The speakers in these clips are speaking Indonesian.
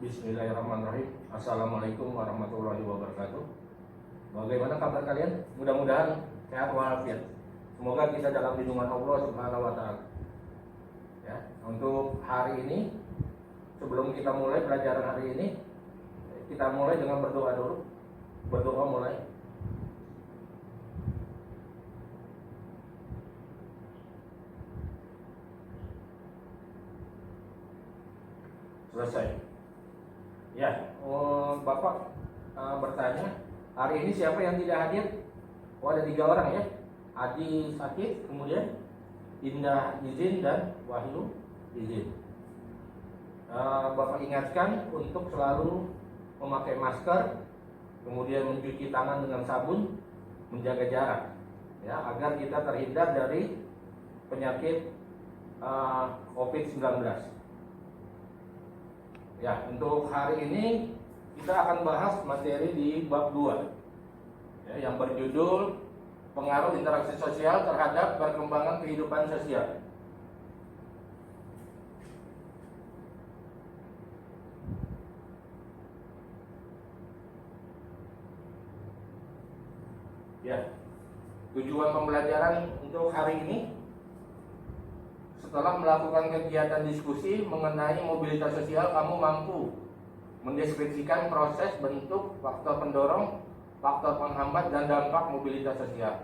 Bismillahirrahmanirrahim. Assalamualaikum warahmatullahi wabarakatuh. Bagaimana kabar kalian? Mudah-mudahan sehat walafiat. Semoga kita dalam lindungan Allah Subhanahu wa taala. Ya, untuk hari ini sebelum kita mulai pelajaran hari ini, kita mulai dengan berdoa dulu. Berdoa mulai. Selesai. Ya, Bapak bertanya, hari ini siapa yang tidak hadir? Oh, ada 3 orang ya. Adi sakit, kemudian Indah izin dan Wahyu izin. Bapak ingatkan untuk selalu memakai masker, kemudian mencuci tangan dengan sabun, menjaga jarak, ya, agar kita terhindar dari penyakit COVID-19. Ya, untuk hari ini kita akan bahas materi di bab 2 ya, yang berjudul pengaruh interaksi sosial terhadap perkembangan kehidupan sosial. Ya, tujuan pembelajaran untuk hari ini, setelah melakukan kegiatan diskusi mengenai mobilitas sosial, kamu mampu mendeskripsikan proses, bentuk, faktor pendorong, faktor penghambat, dan dampak mobilitas sosial.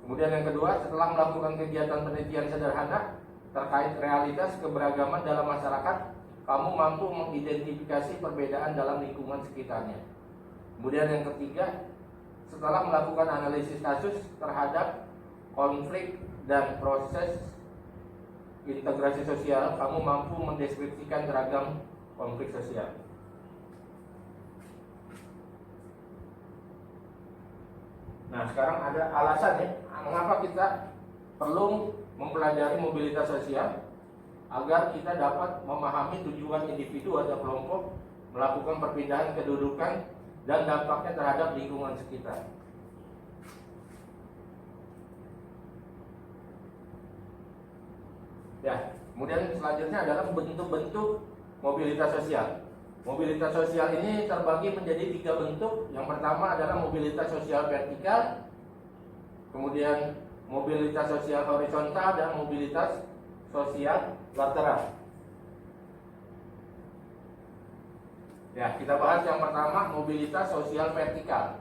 Kemudian yang kedua, setelah melakukan kegiatan penelitian sederhana terkait realitas keberagaman dalam masyarakat, kamu mampu mengidentifikasi perbedaan dalam lingkungan sekitarnya. Kemudian yang ketiga, setelah melakukan analisis kasus terhadap konflik dan proses integrasi sosial, kamu mampu mendeskripsikan beragam konflik sosial. Nah, sekarang ada alasan ya, mengapa kita perlu mempelajari mobilitas sosial, agar kita dapat memahami tujuan individu atau kelompok melakukan perpindahan kedudukan dan dampaknya terhadap lingkungan sekitar. Ya, kemudian selanjutnya adalah bentuk-bentuk mobilitas sosial. Mobilitas sosial ini terbagi menjadi 3 bentuk. Yang pertama adalah mobilitas sosial vertikal, kemudian mobilitas sosial horizontal, dan mobilitas sosial lateral. Ya, kita bahas yang pertama, mobilitas sosial vertikal.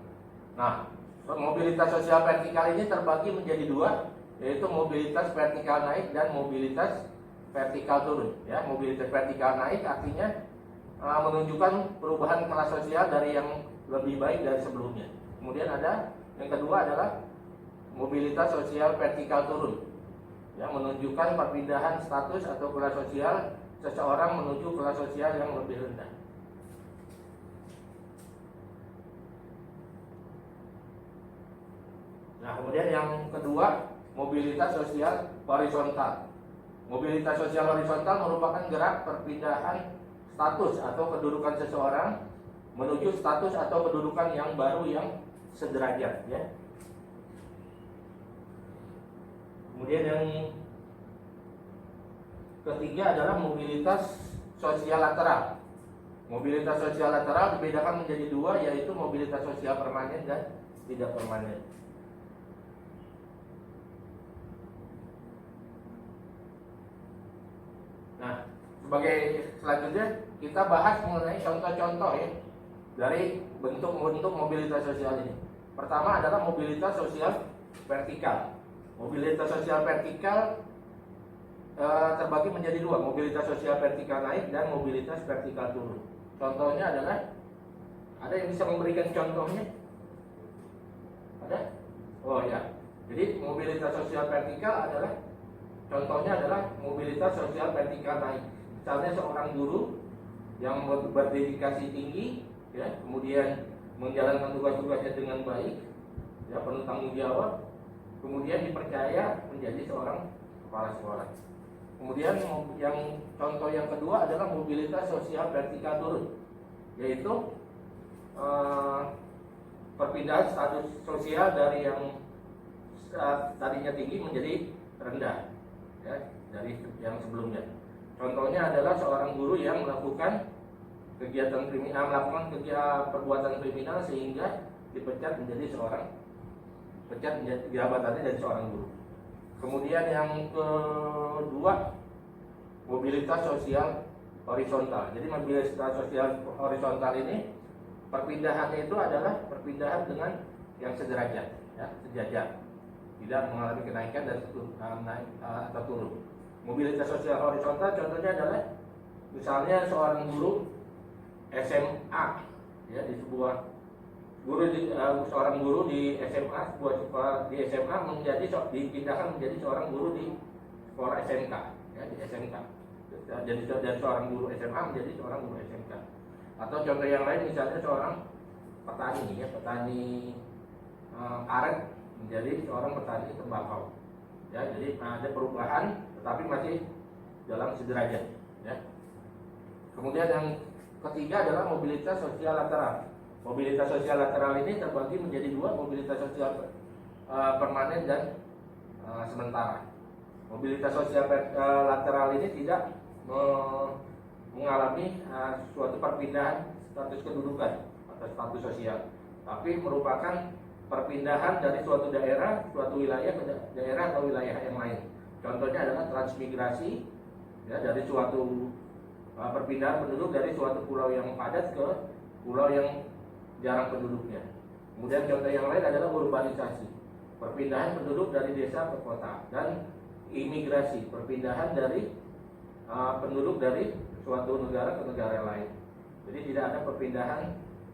Nah, mobilitas sosial vertikal ini terbagi menjadi 2, yaitu mobilitas vertikal naik dan mobilitas vertikal turun. Ya, mobilitas vertikal naik artinya menunjukkan perubahan kelas sosial dari yang lebih baik dari sebelumnya. Kemudian ada yang kedua adalah mobilitas sosial vertikal turun, yang menunjukkan perpindahan status atau kelas sosial seseorang menuju kelas sosial yang lebih rendah. Nah, kemudian yang kedua, mobilitas sosial horizontal. Mobilitas sosial horizontal merupakan gerak perpindahan status atau kedudukan seseorang menuju status atau kedudukan yang baru yang sederajat, ya. Kemudian yang ketiga adalah mobilitas sosial lateral. Mobilitas sosial lateral dibedakan menjadi 2, yaitu mobilitas sosial permanen dan tidak permanen. Nah, sebagai selanjutnya kita bahas mengenai contoh-contoh ya dari bentuk-bentuk mobilitas sosial ini. Pertama adalah mobilitas sosial vertikal. Mobilitas sosial vertikal terbagi menjadi 2, mobilitas sosial vertikal naik dan mobilitas vertikal turun. Contohnya adalah, ada yang bisa memberikan contohnya? Ada? Oh ya. Jadi mobilitas sosial vertikal adalah, contohnya adalah mobilitas sosial vertikal naik. Misalnya seorang guru yang berdedikasi tinggi, ya, kemudian menjalankan tugas-tugasnya dengan baik, ya, penuh tanggung jawab, kemudian dipercaya menjadi seorang kepala sekolah. Kemudian yang contoh yang kedua adalah mobilitas sosial vertikal turun, yaitu perpindahan status sosial dari yang tadinya tinggi menjadi rendah, ya, dari yang sebelumnya. Contohnya adalah seorang guru yang melakukan kegiatan kriminal, melakukan perbuatan kriminal sehingga dipecat menjadi jabatannya dari seorang guru. Kemudian yang kedua, mobilitas sosial horizontal. Jadi mobilitas sosial horizontal ini perpindahannya itu adalah perpindahan dengan yang sederajat, ya, sejajar, tidak mengalami kenaikan dan naik atau turun. Mobilitas sosial horizontal contohnya adalah misalnya seorang guru SMA, ya, di sebuah seorang guru di SMA, di SMA dipindahkan menjadi seorang guru di sekolah SMK, ya, di SMK. Jadi dari seorang guru SMA menjadi seorang guru SMK. Atau contoh yang lain misalnya seorang petani, ya, petani karet menjadi seorang petani tembakau. Ya, jadi ada perubahan tetapi masih dalam sederajat, ya. Kemudian yang ketiga adalah mobilitas sosial lateral. Mobilitas sosial lateral ini terbagi menjadi dua, mobilitas sosial permanen dan sementara. Mobilitas sosial lateral ini tidak mengalami suatu perpindahan status kedudukan atau status sosial, tapi merupakan perpindahan dari suatu daerah, suatu wilayah ke daerah atau wilayah yang lain. Contohnya adalah transmigrasi, ya, dari suatu perpindahan penduduk dari suatu pulau yang padat ke pulau yang jarang penduduknya. Kemudian contoh yang lain adalah urbanisasi, perpindahan penduduk dari desa ke kota, dan imigrasi, perpindahan dari penduduk dari suatu negara ke negara lain. Jadi tidak ada perpindahan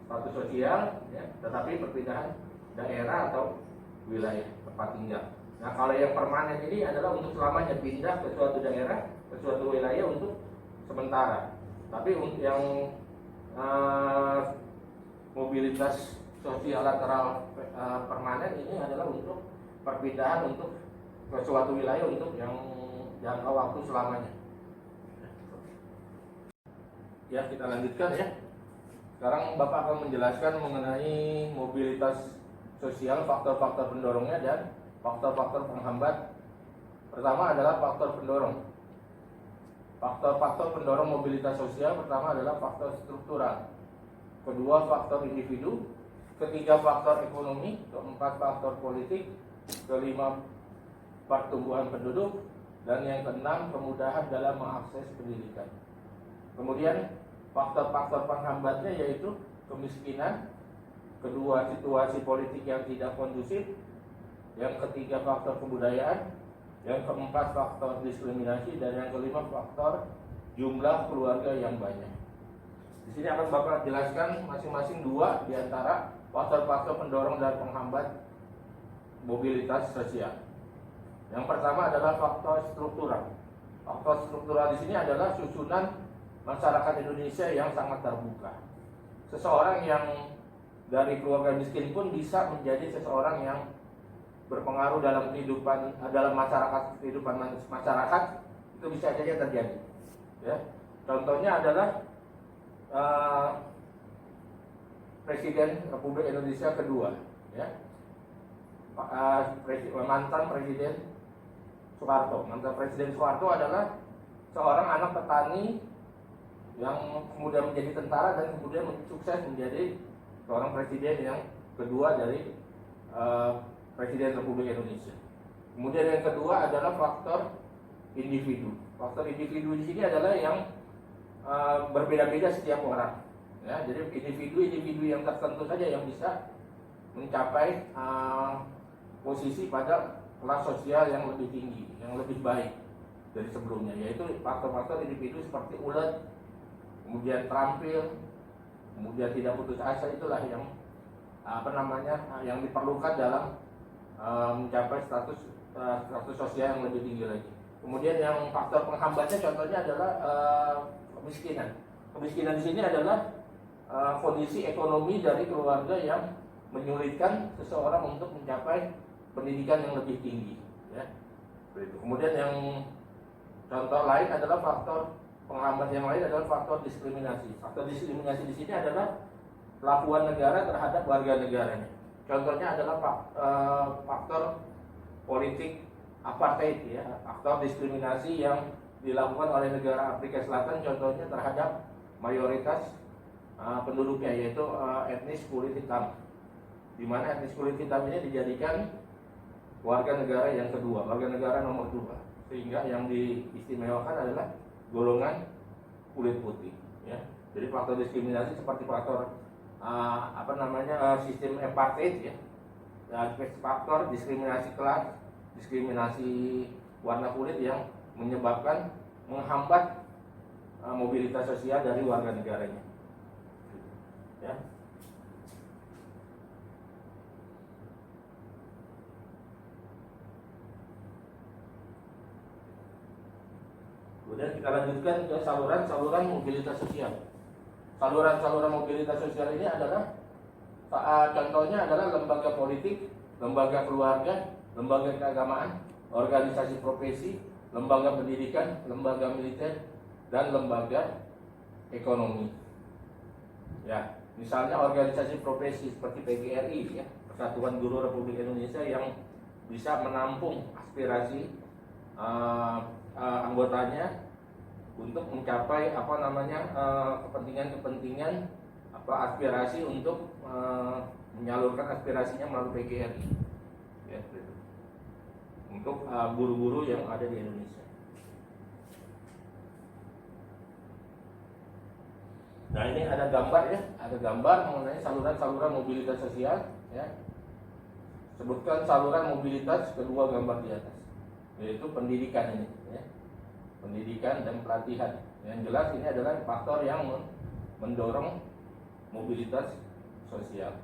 status sosial, ya, tetapi perpindahan daerah atau wilayah tempat tinggal. Nah, kalau yang permanen ini adalah untuk selamanya, pindah ke suatu daerah, ke suatu wilayah untuk sementara. Tapi yang mobilitas sosial lateral permanen ini adalah untuk perpindahan untuk ke suatu wilayah untuk yang jangka waktu selamanya. Ya, kita lanjutkan, ya. Sekarang Bapak akan menjelaskan mengenai mobilitas sosial, faktor-faktor pendorongnya dan faktor-faktor penghambat. Pertama adalah faktor pendorong. Faktor-faktor pendorong mobilitas sosial pertama adalah faktor struktural, kedua faktor individu, ketiga faktor ekonomi, keempat faktor politik, kelima pertumbuhan penduduk, dan yang keenam kemudahan dalam mengakses pendidikan. Kemudian faktor-faktor penghambatnya yaitu kemiskinan, kedua situasi politik yang tidak kondusif, yang ketiga faktor kebudayaan, yang keempat faktor diskriminasi, dan yang kelima faktor jumlah keluarga yang banyak. Di sini akan Bapak jelaskan masing-masing dua di antara faktor-faktor pendorong dan penghambat mobilitas sosial. Yang pertama adalah faktor struktural. Faktor struktural di sini adalah susunan masyarakat Indonesia yang sangat terbuka. Seseorang yang dari keluarga miskin pun bisa menjadi seseorang yang berpengaruh dalam kehidupan, dalam kehidupan masyarakat, itu bisa saja terjadi, ya. Contohnya adalah Presiden Republik Indonesia kedua, ya, mantan Presiden Soeharto. Mantan Presiden Soeharto adalah seorang anak petani yang kemudian menjadi tentara dan kemudian sukses menjadi seorang presiden yang kedua dari Presiden Republik Indonesia. Kemudian yang kedua adalah faktor individu. Faktor individu di sini adalah yang berbeda-beda setiap orang. Ya, jadi individu yang tertentu saja yang bisa mencapai posisi pada kelas sosial yang lebih tinggi, yang lebih baik dari sebelumnya, yaitu faktor-faktor individu seperti ulet, kemudian terampil, kemudian tidak putus asa. Itulah yang yang diperlukan dalam mencapai status sosial yang lebih tinggi lagi. Kemudian yang faktor penghambatnya contohnya adalah kemiskinan. Kemiskinan di sini adalah kondisi ekonomi dari keluarga yang menyulitkan seseorang untuk mencapai pendidikan yang lebih tinggi, ya. Kemudian yang contoh lain adalah faktor penghambat yang lain adalah faktor diskriminasi. Faktor diskriminasi di sini adalah perlakuan negara terhadap warga negaranya. Contohnya adalah faktor politik apartheid, ya, faktor diskriminasi yang dilakukan oleh negara Afrika Selatan, contohnya terhadap mayoritas penduduknya, yaitu etnis kulit hitam, di mana etnis kulit hitam ini dijadikan warga negara yang kedua, warga negara nomor 2, sehingga yang diistimewakan adalah golongan kulit putih, ya. Jadi faktor diskriminasi seperti faktor sistem apartheid, ya, faktor diskriminasi kelas, diskriminasi warna kulit yang menyebabkan menghambat mobilitas sosial dari warga negaranya, ya. Kemudian kita lanjutkan ke saluran mobilitas sosial. Saluran mobilitas sosial ini adalah contohnya adalah lembaga politik, lembaga keluarga, lembaga keagamaan, organisasi profesi, lembaga pendidikan, lembaga militer, dan lembaga ekonomi. Ya, misalnya organisasi profesi seperti PGRI, ya, Persatuan Guru Republik Indonesia, yang bisa menampung aspirasi anggotanya untuk mencapai kepentingan aspirasi untuk menyalurkan aspirasinya melalui PGRI, ya, untuk guru-guru yang ada di Indonesia. Nah, ini ada gambar, ya, ada gambar mengenai saluran mobilitas sosial, ya. Sebutkan saluran mobilitas kedua gambar di atas, yaitu pendidikan ini, ya. Pendidikan dan pelatihan. Yang jelas ini adalah faktor yang mendorong mobilitas sosial.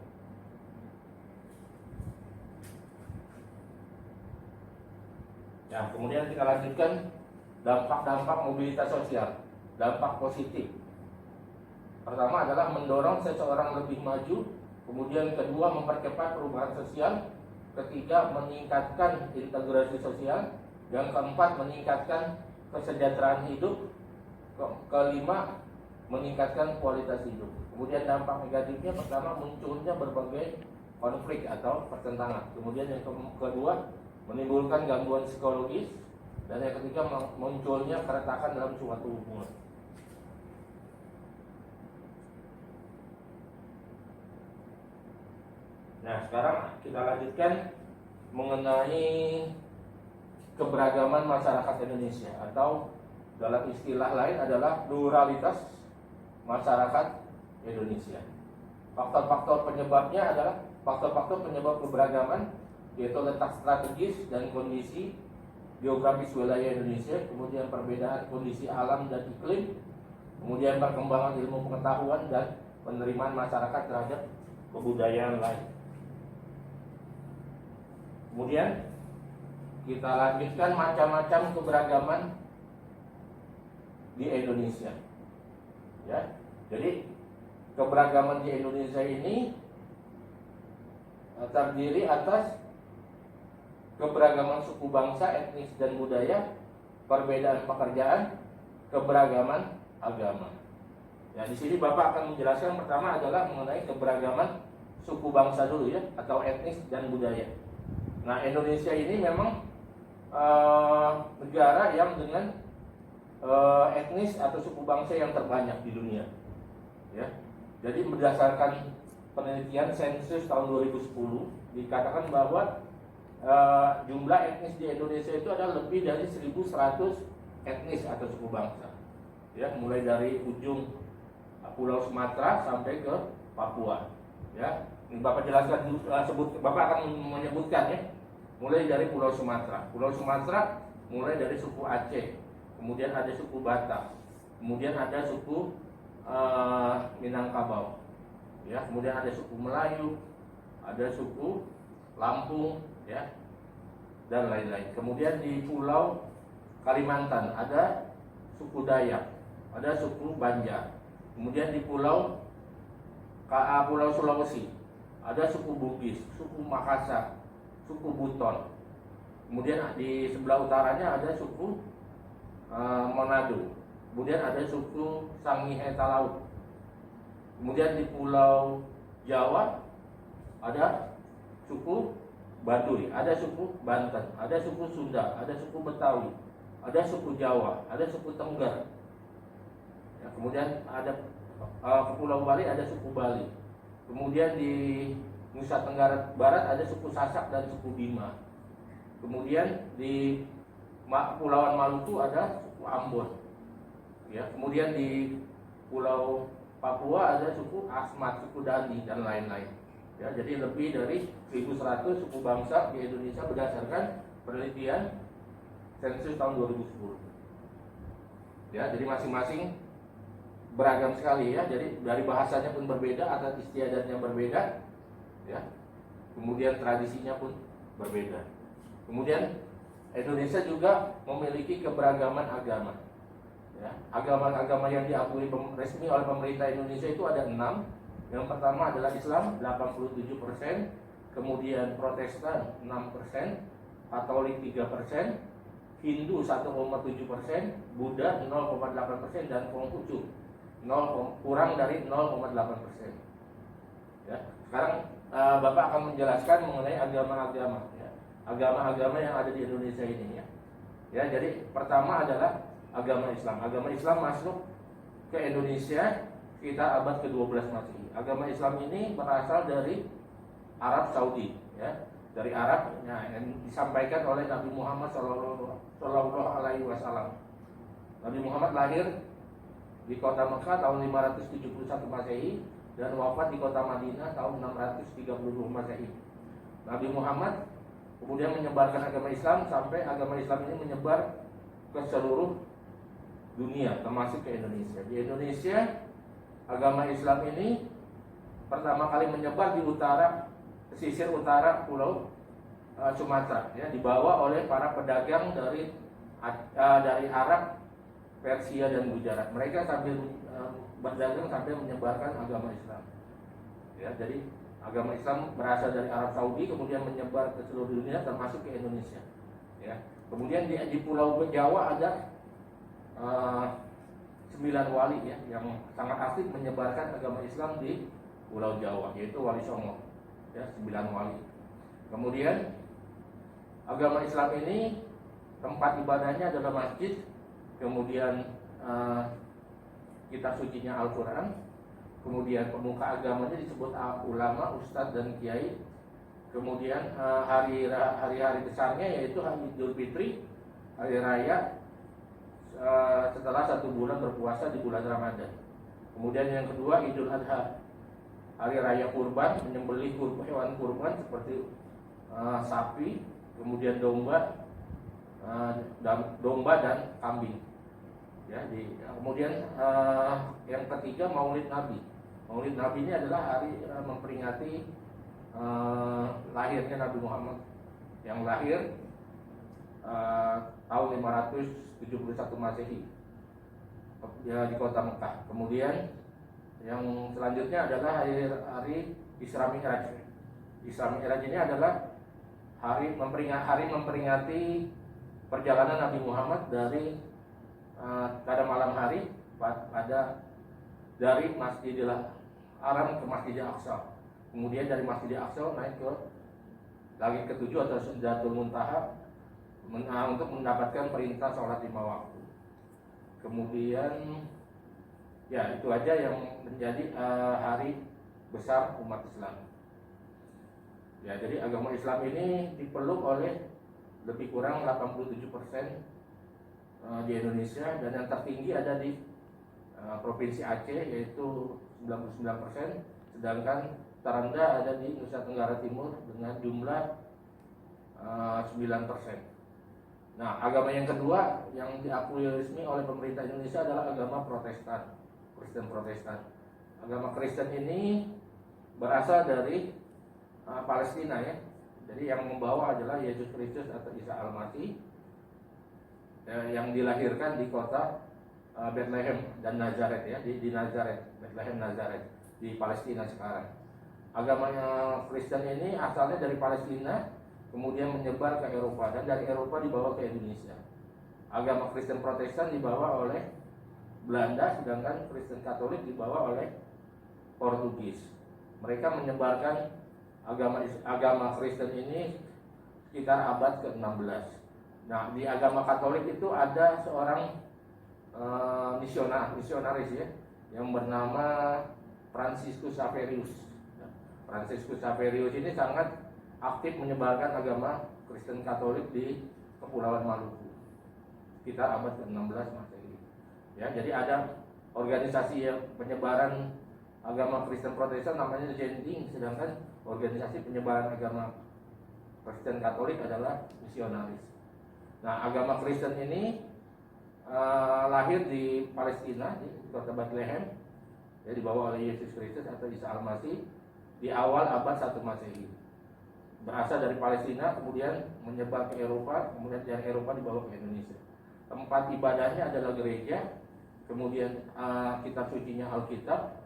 Nah, kemudian kita lanjutkan dampak-dampak mobilitas sosial, dampak positif. Pertama adalah mendorong seseorang lebih maju, kemudian kedua mempercepat perubahan sosial, ketiga meningkatkan integrasi sosial, yang keempat meningkatkan kesejahteraan hidup, kelima meningkatkan kualitas hidup. Kemudian dampak negatifnya, pertama munculnya berbagai konflik atau pertentangan, kemudian yang kedua menimbulkan gangguan psikologis, dan yang ketiga munculnya keretakan dalam suatu hubungan. Nah, sekarang kita lanjutkan mengenai keberagaman masyarakat Indonesia, atau dalam istilah lain adalah pluralitas masyarakat Indonesia. Faktor-faktor penyebabnya adalah faktor-faktor penyebab keberagaman, yaitu letak strategis dan kondisi geografis wilayah Indonesia, kemudian perbedaan kondisi alam dan iklim, kemudian perkembangan ilmu pengetahuan dan penerimaan masyarakat terhadap kebudayaan lain. Kemudian kita lanjutkan macam-macam keberagaman di Indonesia, ya. Jadi keberagaman di Indonesia ini terdiri atas keberagaman suku bangsa, etnis dan budaya, perbedaan pekerjaan, keberagaman agama. Ya, di sini Bapak akan menjelaskan pertama adalah mengenai keberagaman suku bangsa dulu, ya, atau etnis dan budaya. Nah, Indonesia ini memang negara yang dengan etnis atau suku bangsa yang terbanyak di dunia, ya. Jadi berdasarkan penelitian sensus tahun 2010 dikatakan bahwa jumlah etnis di Indonesia itu ada lebih dari 1.100 etnis atau suku bangsa, ya, mulai dari ujung Pulau Sumatera sampai ke Papua, ya. Ini Bapak jelaskan, Bapak akan menyebutkan, ya, mulai dari Pulau Sumatera. Pulau Sumatera mulai dari suku Aceh, kemudian ada suku Batak, kemudian ada suku Minangkabau, ya, kemudian ada suku Melayu, ada suku Lampung, ya, dan lain-lain. Kemudian di Pulau Kalimantan ada suku Dayak, ada suku Banjar. Kemudian di Pulau Sulawesi ada suku Bugis, suku Makassar, suku Buton. Kemudian di sebelah utaranya ada suku Manado. Kemudian ada suku Sangihe Talaut. Kemudian di Pulau Jawa ada suku Baduy, ada suku Banten, ada suku Sunda, ada suku Betawi, ada suku Jawa, ada suku Tengger. Ya, kemudian ada Pulau Bali ada suku Bali. Kemudian di Nusa Tenggara Barat ada suku Sasak dan suku Bima. Kemudian di Kepulauan Maluku ada suku Ambon. Ya, kemudian di Pulau Papua ada suku Asmat, suku Dani dan lain-lain. Ya, jadi lebih dari 1.100 suku bangsa di Indonesia berdasarkan penelitian sensus tahun 2010. Ya, jadi masing-masing beragam sekali ya. Jadi dari bahasanya pun berbeda, adat istiadatnya berbeda, ya. Kemudian tradisinya pun berbeda. Kemudian Indonesia juga memiliki keberagaman agama. Ya, agama-agama yang diakui resmi oleh pemerintah Indonesia itu ada 6. Yang pertama adalah Islam 87%, kemudian Protestan 6%, Katolik 3%, Hindu 1,7%, Buddha 0,8% dan Konghucu kurang dari 0,8%. Ya, sekarang Bapak akan menjelaskan mengenai agama-agama, ya. Agama-agama yang ada di Indonesia ini, ya. Ya, jadi pertama adalah agama Islam. Agama Islam masuk ke Indonesia sekitar abad ke-12 Masehi. Agama Islam ini berasal dari Arab Saudi, ya. Dari Arab, ya, yang disampaikan oleh Nabi Muhammad Shallallahu Alaihi Wasallam. Nabi Muhammad lahir di kota Mekah tahun 571 Masehi dan wafat di kota Madinah tahun 632 Masehi. Nabi Muhammad kemudian menyebarkan agama Islam sampai agama Islam ini menyebar ke seluruh dunia, termasuk ke Indonesia. Di Indonesia, agama Islam ini pertama kali menyebar di pesisir utara Pulau Sumatera, ya, dibawa oleh para pedagang dari Arab, Persia dan Gujarat. Mereka sambil berdagang sambil menyebarkan agama Islam. Ya, jadi agama Islam berasal dari Arab Saudi kemudian menyebar ke seluruh dunia termasuk ke Indonesia. Ya. Kemudian di Pulau Jawa ada 9 wali, ya, yang sangat aktif menyebarkan agama Islam di Pulau Jawa, yaitu Wali Songo, ya, 9 wali. Kemudian agama Islam ini tempat ibadahnya adalah masjid, kemudian kitab sucinya Al-Quran, kemudian pemuka agamanya disebut ulama, ustadz dan kiai. Kemudian hari-hari besarnya yaitu hari Idul Fitri, hari raya setelah 1 bulan berpuasa di bulan Ramadan. Kemudian yang kedua Idul Adha, hari raya kurban, menyembelih hewan kurban seperti sapi, kemudian domba dan kambing. Ya, kemudian yang ketiga Maulid Nabi. Maulid Nabi ini adalah hari memperingati lahirnya Nabi Muhammad yang lahir tahun 571 Masehi, ya, di kota Mekah. Kemudian yang selanjutnya adalah hari Isra Mi'raj. Isra Mi'raj ini adalah hari memperingati perjalanan Nabi Muhammad dari pada malam hari dari Masjidil Haram ke Masjidil Aqsa. Kemudian dari Masjidil Aqsa naik ke langit ke-7 atau Sidratul Muntaha untuk mendapatkan perintah sholat 5 waktu. Kemudian, ya, itu aja yang menjadi hari besar umat Islam. Ya, jadi agama Islam ini dipeluk oleh lebih kurang 87% di Indonesia, dan yang tertinggi ada di Provinsi Aceh yaitu 99%, sedangkan terendah ada di Nusa Tenggara Timur dengan jumlah 9%. Nah, agama yang kedua yang diakui resmi oleh pemerintah Indonesia adalah agama Protestan, Kristen Protestan. Agama Kristen ini berasal dari Palestina, ya. Jadi yang membawa adalah Yesus Kristus atau Isa Al-Masih, yang dilahirkan di kota Bethlehem dan Nazaret, ya, di Nazaret, Bethlehem Nazaret di Palestina sekarang. Agamanya Kristen ini asalnya dari Palestina, kemudian menyebar ke Eropa, dan dari Eropa dibawa ke Indonesia. Agama Kristen Protestan dibawa oleh Belanda, sedangkan Kristen Katolik dibawa oleh Portugis. Mereka menyebarkan agama Kristen ini sekitar abad ke-16. Nah, di agama Katolik itu ada seorang misionaris ya, yang bernama Franciscus Xaverius. Franciscus Xaverius ini sangat aktif menyebarkan agama Kristen Katolik di Kepulauan Maluku sekitar abad ke-16 Masehi. Ya, jadi ada organisasi yang penyebaran agama Kristen Protestan namanya Zenting, sedangkan organisasi penyebaran agama Kristen Katolik adalah misionaris. Nah, agama Kristen ini lahir di Palestina, di kota Bethlehem, ya, dibawa oleh Yesus Kristus atau Isa Al-Masih di awal abad 1 Masehi. Berasal dari Palestina, kemudian menyebar ke Eropa, kemudian dari Eropa dibawa ke Indonesia. Tempat ibadahnya adalah gereja, kemudian kitab sucinya Alkitab,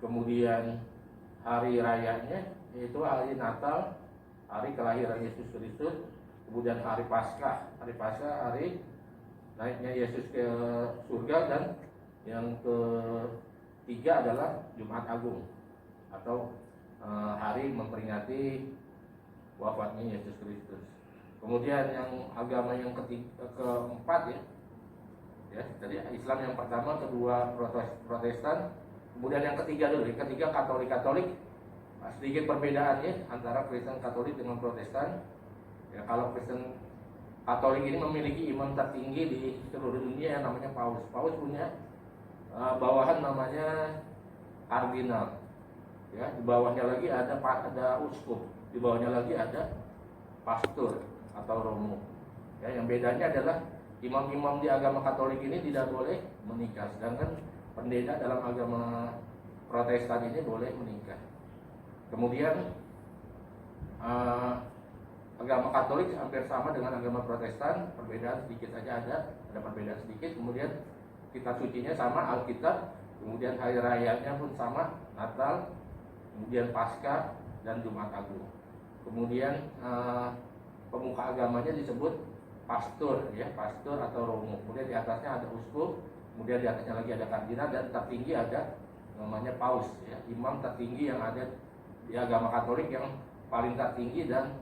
kemudian hari rayanya yaitu hari Natal, hari kelahiran Yesus Kristus, kemudian hari Paskah. Hari Paskah hari naiknya Yesus ke surga, dan yang ketiga adalah Jumat Agung atau hari memperingati wafatnya Yesus Kristus. Kemudian yang agama yang keempat ya, jadi Islam yang pertama, kedua Protestan, kemudian yang ketiga dulu, yang ketiga Katolik. Sedikit perbedaannya antara Kristen Katolik dengan Protestan. Ya, kalau Kristen Katolik ini memiliki imam tertinggi di seluruh dunia yang namanya Paus. Paus punya bawahan namanya kardinal. Ya, di bawahnya lagi ada uskup, di bawahnya lagi ada pastor atau romo. Ya, yang bedanya adalah imam-imam di agama Katolik ini tidak boleh menikah, sedangkan pendeta dalam agama Protestan ini boleh menikah. Kemudian agama Katolik hampir sama dengan agama Protestan, perbedaan sedikit saja ada perbedaan sedikit. Kemudian kitab sucinya sama, Alkitab, kemudian hari rayanya pun sama, Natal, kemudian Paskah dan Jumat Agung. Kemudian pemuka agamanya disebut pastor, ya, pastor atau romo. Kemudian di atasnya ada uskup, kemudian di atasnya lagi ada kardinal, dan tertinggi ada namanya paus, ya, imam tertinggi yang ada di agama Katolik, yang paling tertinggi dan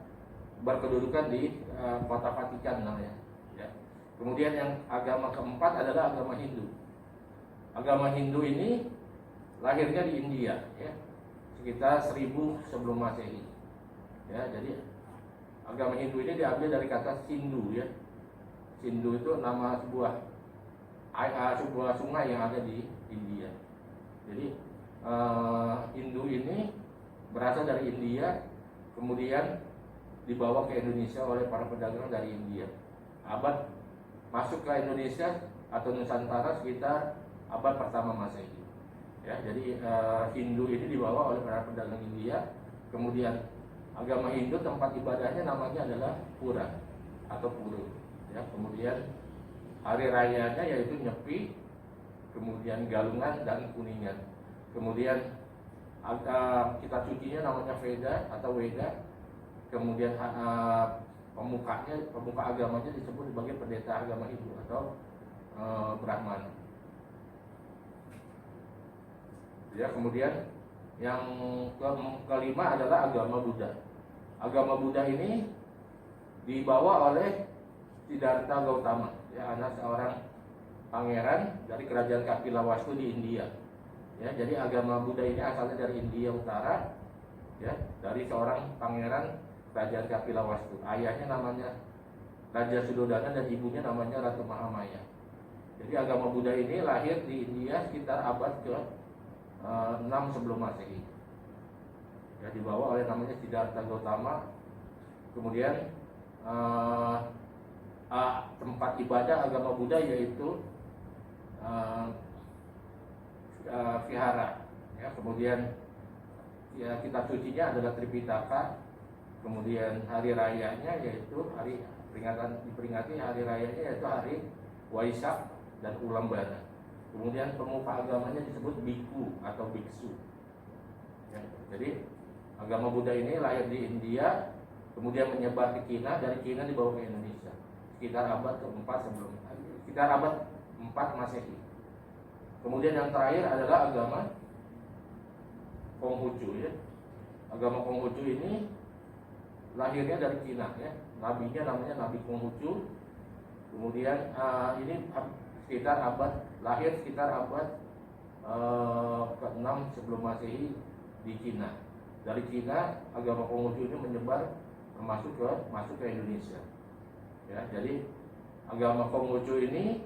berkedudukan di kota Vatikan namanya. Ya. Kemudian yang agama keempat adalah agama Hindu. Agama Hindu ini lahirnya di India, ya, sekitar 1000 sebelum Masehi. Ya, jadi agama Hindu ini diambil dari kata Sindhu, ya. Sindhu itu nama sebuah sungai yang ada di India. Jadi Hindu ini berasal dari India, kemudian dibawa ke Indonesia oleh para pedagang dari India. Abad masuk ke Indonesia atau Nusantara sekitar abad pertama Masehi. Ya, jadi Hindu ini dibawa oleh para pedagang India. Kemudian agama Hindu tempat ibadahnya namanya adalah Pura atau Pura. Ya, kemudian hari rayanya yaitu Nyepi, kemudian Galungan dan Kuningan. Kemudian kitab sucinya namanya Veda atau Weda. Kemudian pemuka agamanya disebut sebagai pendeta agama Hindu atau Brahmana. Ya, kemudian yang kelima adalah agama Buddha. Agama Buddha ini dibawa oleh Siddhartha Gautama, ya, anak seorang pangeran dari kerajaan Kapilawastu di India. Ya, jadi agama Buddha ini asalnya dari India Utara, ya, dari seorang pangeran kerajaan Kapilawastu. Ayahnya namanya Raja Sudodana dan ibunya namanya Ratu Mahamaya. Jadi agama Buddha ini lahir di India sekitar abad ke-6 sebelum Masehi. Ya, dibawa oleh namanya Siddhartha Gautama. Kemudian tempat ibadah agama Buddha yaitu vihara. Ya, kemudian ya, kitab sucinya adalah Tripitaka. Kemudian hari rayanya yaitu diperingati hari rayanya yaitu hari Waisak dan Ulambana. Kemudian pemuka agamanya disebut biku atau biksu. Ya, jadi agama Buddha ini lahir di India, kemudian menyebar ke Cina, dari Cina dibawa ke Indonesia sekitar abad ke-4 sekitar abad 4 Masehi. Kemudian yang terakhir adalah agama Konghucu, ya. Agama Konghucu ini lahirnya dari Cina, ya. Nabinya namanya Nabi Konghucu. Kemudian ini sekitar lahir sekitar abad ke-6 sebelum Masehi di Cina. Dari Cina agama Konghucu ini menyebar masuk ke Indonesia. Ya, jadi agama Konghucu ini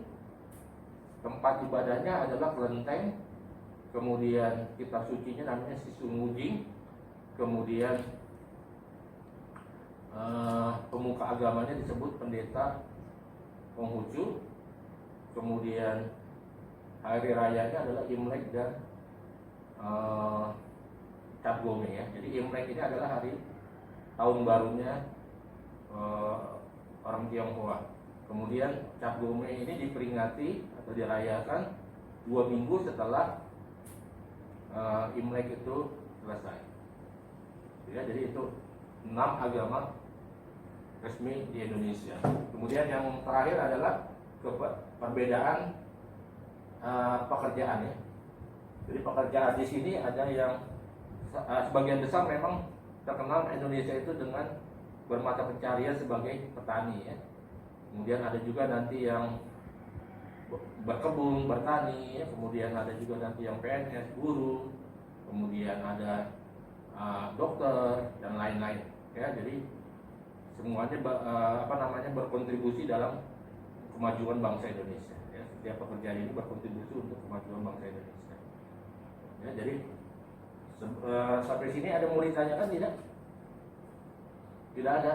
tempat ibadahnya adalah kelenteng, kemudian kitab sucinya namanya Sisungujing, kemudian pemuka agamanya disebut pendeta Konghucu, kemudian hari rayanya adalah Imlek dan Cap Gome ya. Jadi Imlek ini adalah hari tahun barunya orang Tionghoa. Kemudian Cap Gome ini diperingati atau dirayakan 2 minggu setelah Imlek itu selesai. Ya, jadi itu 6 agama resmi di Indonesia. Kemudian yang terakhir adalah perbedaan pekerjaan ya. Jadi pekerjaan di sini ada yang sebagian besar memang terkenal Indonesia itu dengan bermata pencarian sebagai petani ya. Kemudian ada juga nanti yang berkebun, bertani ya. Kemudian ada juga nanti yang PNS, guru, kemudian ada dokter dan lain-lain ya. Jadi semuanya berkontribusi dalam kemajuan bangsa Indonesia ya. Setiap pekerjaan ini berkontribusi untuk kemajuan bangsa Indonesia ya. Jadi sampai sini ada mau ditanyakan tidak? Tidak ada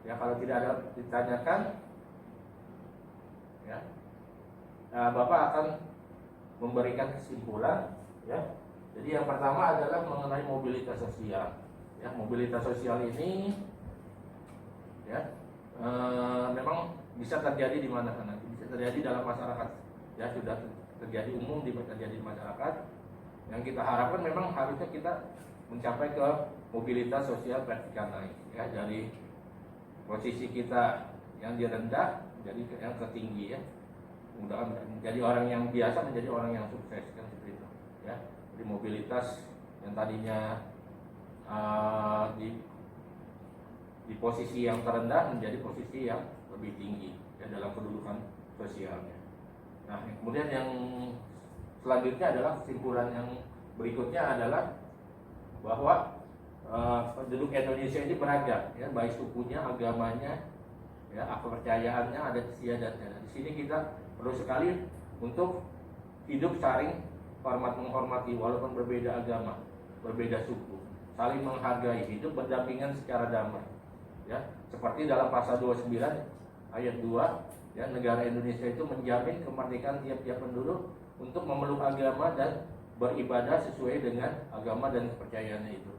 ya. Kalau tidak ada ditanyakan ya, Bapak akan memberikan kesimpulan ya. Jadi yang pertama adalah mengenai mobilitas sosial ya. Mobilitas sosial ini ya memang bisa terjadi di mana-mana, bisa terjadi dalam masyarakat ya, sudah terjadi umum terjadi di masyarakat. Yang kita harapkan memang harusnya kita mencapai ke mobilitas sosial vertikal naik ya, dari posisi kita yang rendah jadi yang tertinggi ya. Mudah menjadi orang yang biasa menjadi orang yang sukses kan seperti itu ya. Jadi mobilitas yang tadinya di posisi yang terendah menjadi posisi yang lebih tinggi ya, dalam kedudukan sosialnya. Nah, kemudian yang selanjutnya adalah kesimpulan yang berikutnya adalah bahwa penduduk Indonesia ini beragam ya, baik sukunya, agamanya, ya, kepercayaannya, adat istiadatnya. Nah, di sini kita perlu sekali untuk hidup saling hormat menghormati walaupun berbeda agama, berbeda suku, saling menghargai, hidup berdampingan secara damai. Ya, seperti dalam pasal 29 ayat 2 ya, negara Indonesia itu menjamin kemerdekaan tiap-tiap penduduk untuk memeluk agama dan beribadah sesuai dengan agama dan kepercayaannya itu.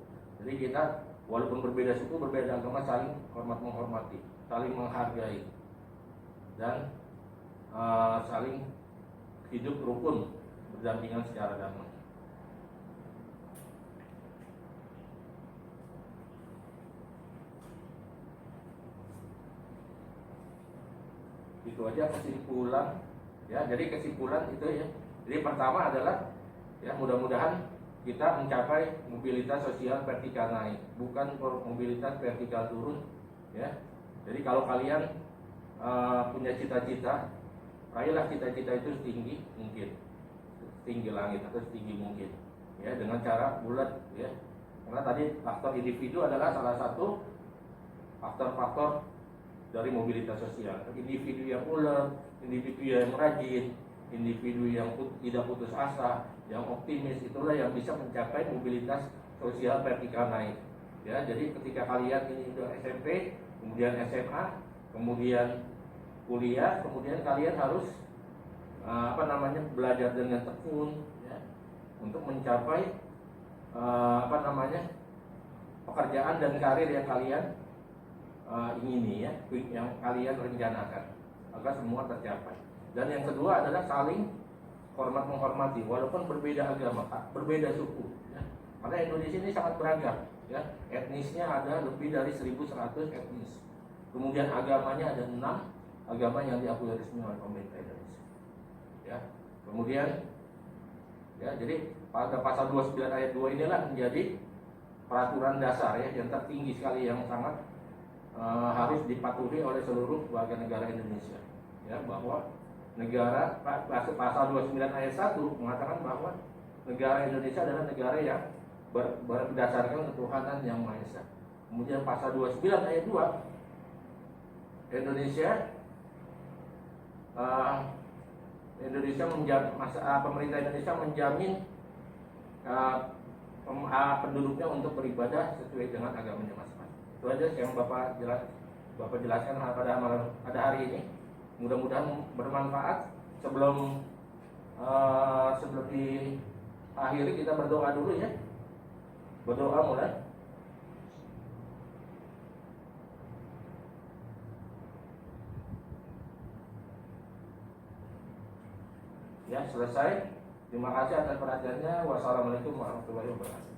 Jadi kita walaupun berbeda suku, berbeda agama, saling hormat menghormati, saling menghargai, dan saling hidup rukun berdampingan secara damai. Itu aja kesimpulan ya. Jadi kesimpulan itu ya. Jadi pertama adalah ya, mudah-mudahan kita mencapai mobilitas sosial vertikal naik, bukan mobilitas vertikal turun ya. Jadi kalau kalian punya cita-cita, raihlah cita-cita itu setinggi mungkin, setinggi langit atau setinggi mungkin ya, dengan cara bulat ya. Karena tadi faktor individu adalah salah satu faktor-faktor dari mobilitas sosial. Individu yang ulet, individu yang rajin, individu yang tidak putus asa, yang optimis, itulah yang bisa mencapai mobilitas sosial vertikal naik. Ya, jadi ketika kalian ini sudah SMP, kemudian SMA, kemudian kuliah, kemudian kalian harus belajar dengan tekun, ya, untuk mencapai pekerjaan dan karir yang kalian ingini ya, yang kalian rencanakan agar semua tercapai. Dan yang kedua adalah saling hormat menghormati walaupun berbeda agama, berbeda suku ya. Karena Indonesia ini sangat beragam ya, etnisnya ada lebih dari 1.100 etnis. Kemudian agamanya ada 6 agama yang diakui resmi oleh pemerintah Indonesia ya. Kemudian ya, jadi pada pasal 29 ayat 2 inilah menjadi peraturan dasar ya, yang tertinggi sekali, yang sangat harus dipatuhi oleh seluruh warga negara Indonesia ya, bahwa negara pasal 29 ayat 1 mengatakan bahwa negara Indonesia adalah negara yang berdasarkan ketuhanan yang Maha Esa. Kemudian pasal 29 ayat 2, pemerintah Indonesia menjamin penduduknya untuk beribadah sesuai dengan agamanya masing-masing. Itu aja yang Bapak jelaskan pada hari ini. Mudah-mudahan bermanfaat. Sebelum diakhiri kita berdoa dulu ya. Berdoa mulai. Ya, selesai. Terima kasih atas perhatiannya. Wassalamualaikum warahmatullahi wabarakatuh.